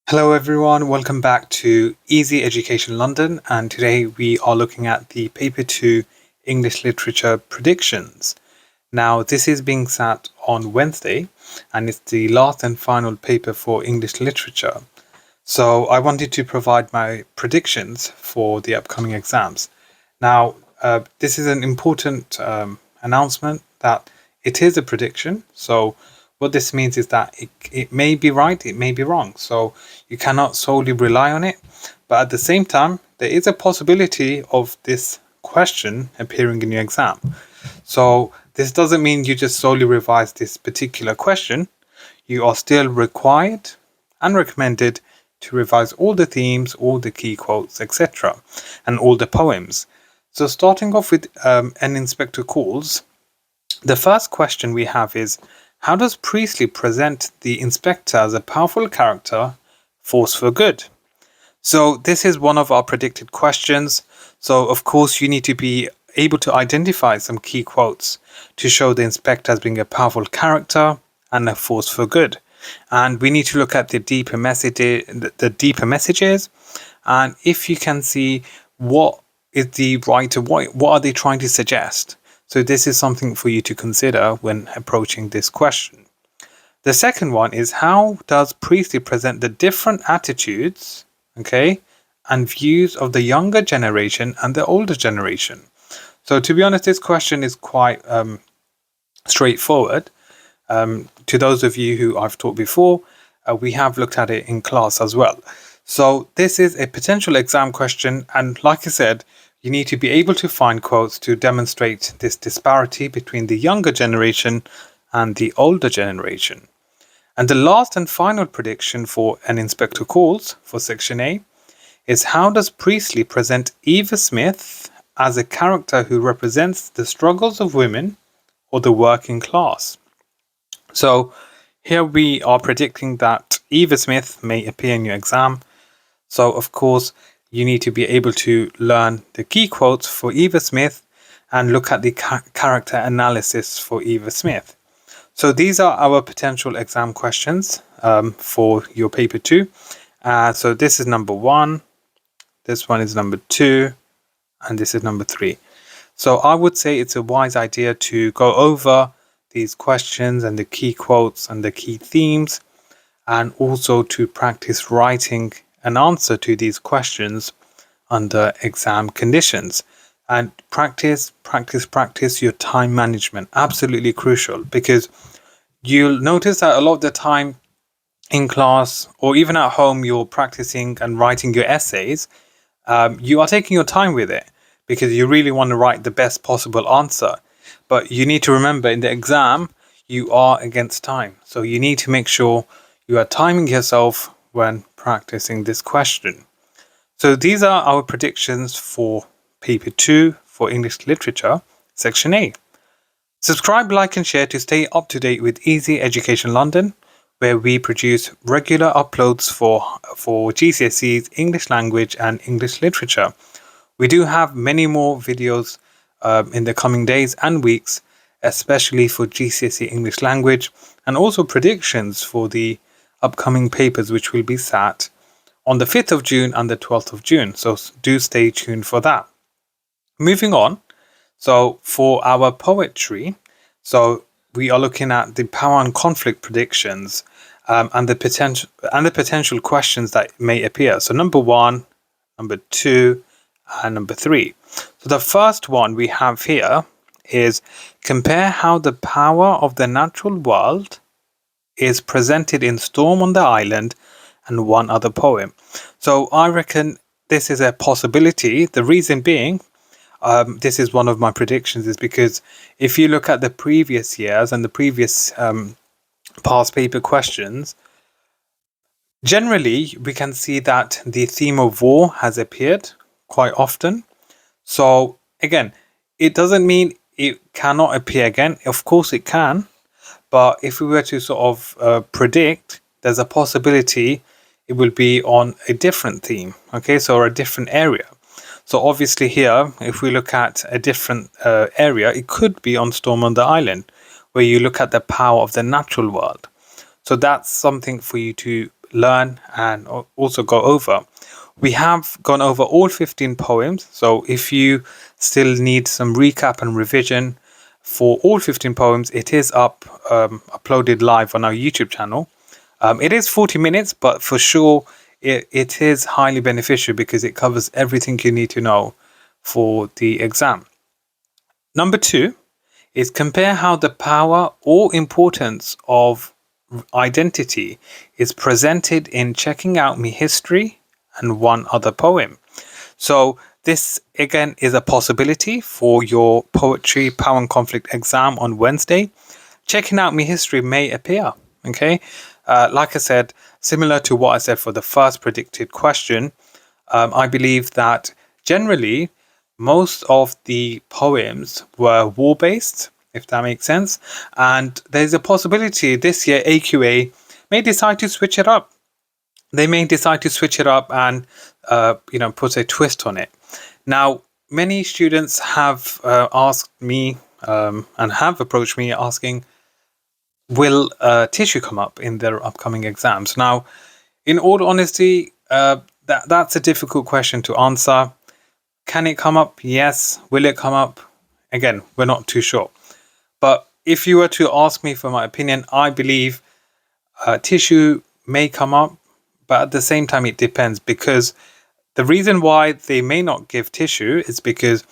Hello everyone, welcome back to Easy Education London, and today we are looking at the Paper 2 English Literature Predictions. Now this is being sat on Wednesday and it's the last and final paper for English Literature. So I wanted to provide my predictions for the upcoming exams. Now this is an important announcement that it is a prediction. So what this means is that it may be right, it may be wrong. So you cannot solely rely on it. But at the same time, there is a possibility of this question appearing in your exam. So this doesn't mean you just solely revise this particular question. You are still required and recommended to revise all the themes, all the key quotes, etc., and all the poems. So starting off with An Inspector Calls, the first question we have is, how does Priestley present the inspector as a powerful character, force for good? So this is one of our predicted questions. So of course you need to be able to identify some key quotes to show the inspector as being a powerful character and a force for good. And we need to look at the deeper messages, and if you can see what is the writer, what are they trying to suggest. So this is something for you to consider when approaching this question. The second one is, how does Priestley present the different attitudes, and views of the younger generation and the older generation? So to be honest, this question is quite straightforward. To those of you who I've taught before, we have looked at it in class as well. So this is a potential exam question, and like I said, you need to be able to find quotes to demonstrate this disparity between the younger generation and the older generation. And the last and final prediction for An Inspector Calls for Section A is, how does Priestley present Eva Smith as a character who represents the struggles of women or the working class? So here we are predicting that Eva Smith may appear in your exam. So of course, you need to be able to learn the key quotes for Eva Smith and look at the character analysis for Eva Smith. So these are our potential exam questions for your paper 2. So this is number 1, this one is number 2, and this is number 3. So I would say it's a wise idea to go over these questions and the key quotes and the key themes, and also to practice writing an answer to these questions under exam conditions. And practice your time management. Absolutely crucial, because you'll notice that a lot of the time in class or even at home, you're practicing and writing your essays. You are taking your time with it because you really want to write the best possible answer. But you need to remember, in the exam, you are against time. So you need to make sure you are timing yourself when practicing this question. So these are our predictions for Paper 2 for English Literature, Section A. Subscribe, like and share to stay up to date with Easy Education London, where we produce regular uploads for GCSEs, English Language and English Literature. We do have many more videos in the coming days and weeks, especially for GCSE English Language, and also predictions for the upcoming papers, which will be sat on the 5th of June and the 12th of June. So do stay tuned for that. Moving on. So for our poetry, so we are looking at the power and conflict predictions and the potential questions that may appear. So number 1, number 2, and number 3. So the first one we have here is, compare how the power of the natural world is presented in Storm on the Island and one other poem. So I reckon this is a possibility. The reason being, this is one of my predictions, is because if you look at the previous years and the previous past paper questions, generally we can see that the theme of war has appeared quite often. So again, it doesn't mean it cannot appear again. Of course it can. But if we were to sort of predict, there's a possibility it will be on a different theme, so a different area. So obviously here, if we look at a different area, it could be on Storm on the Island, where you look at the power of the natural world. So that's something for you to learn and also go over. We have gone over all 15 poems, so if you still need some recap and revision for all 15 poems, it is uploaded live on our YouTube channel. It is 40 minutes, but for sure it is highly beneficial because it covers everything you need to know for the exam. Number 2 is compare how the power or importance of identity is presented in Checking Out Me History and One Other Poem. So this again is a possibility for your poetry power and conflict exam on Wednesday. Checking Out Me History may appear. Okay, like I said, similar to what I said for the first predicted question, I believe that generally most of the poems were war-based, if that makes sense. And there's a possibility this year AQA may decide to switch it up. They may decide to switch it up and put a twist on it. Now, many students have asked me and have approached me asking, will tissue come up in their upcoming exams? Now, in all honesty, that's a difficult question to answer. Can it come up? Yes. Will it come up? Again, we're not too sure. But if you were to ask me for my opinion, I believe tissue may come up, but at the same time, it depends, because the reason why they may not give tissue is because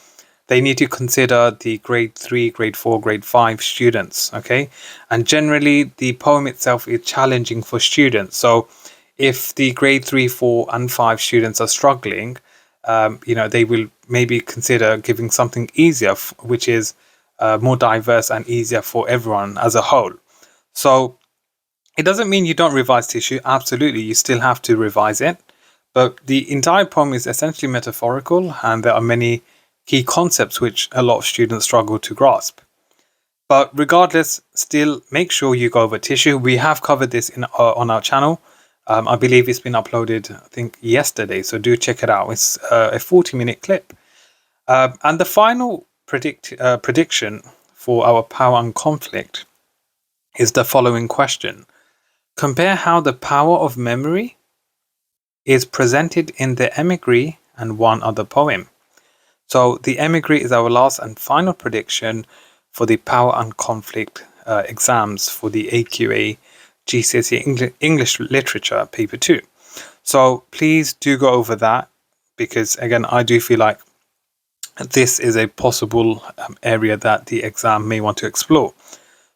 they need to consider the grade 3, grade 4, grade 5 students, okay? And generally, the poem itself is challenging for students. So if the grade 3, 4, and 5 students are struggling, they will maybe consider giving something easier, which is more diverse and easier for everyone as a whole. So it doesn't mean you don't revise tissue. Absolutely, you still have to revise it. But the entire poem is essentially metaphorical, and there are many key concepts which a lot of students struggle to grasp. But regardless, still make sure you go over tissue. We have covered this on our channel. I believe it's been uploaded, I think, yesterday. So do check it out. It's a 40-minute clip. And the final prediction for our power and conflict is the following question. Compare how the power of memory is presented in the Emigre and One Other Poem. So the Emigre is our last and final prediction for the power and conflict exams for the AQA GCSE English Literature Paper 2. So please do go over that, because again, I do feel like this is a possible area that the exam may want to explore.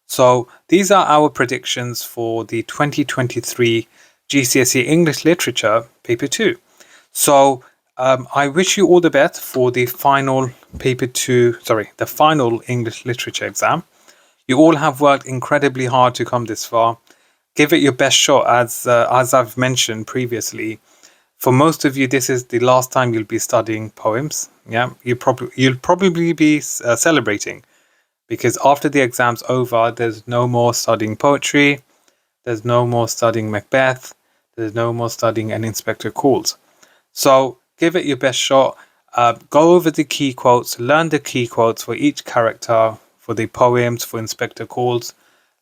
So these are our predictions for the 2023 GCSE English Literature Paper 2. So I wish you all the best for the final the final English Literature exam. You all have worked incredibly hard to come this far. Give it your best shot, as I've mentioned previously. For most of you, this is the last time you'll be studying poems. Yeah, you'll probably be celebrating, because after the exam's over, there's no more studying poetry. There's no more studying Macbeth. There's no more studying An Inspector Calls. So give it your best shot. Go over the key quotes. Learn the key quotes for each character, for the poems, for Inspector Calls.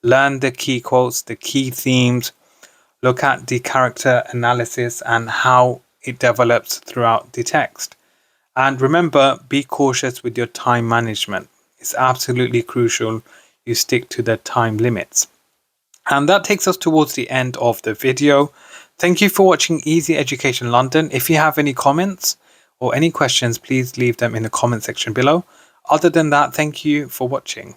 Learn the key quotes, the key themes. Look at the character analysis and how it develops throughout the text. And remember, be cautious with your time management. It's absolutely crucial you stick to the time limits. And that takes us towards the end of the video. Thank you for watching Easy Education London. If you have any comments or any questions, please leave them in the comment section below. Other than that, thank you for watching.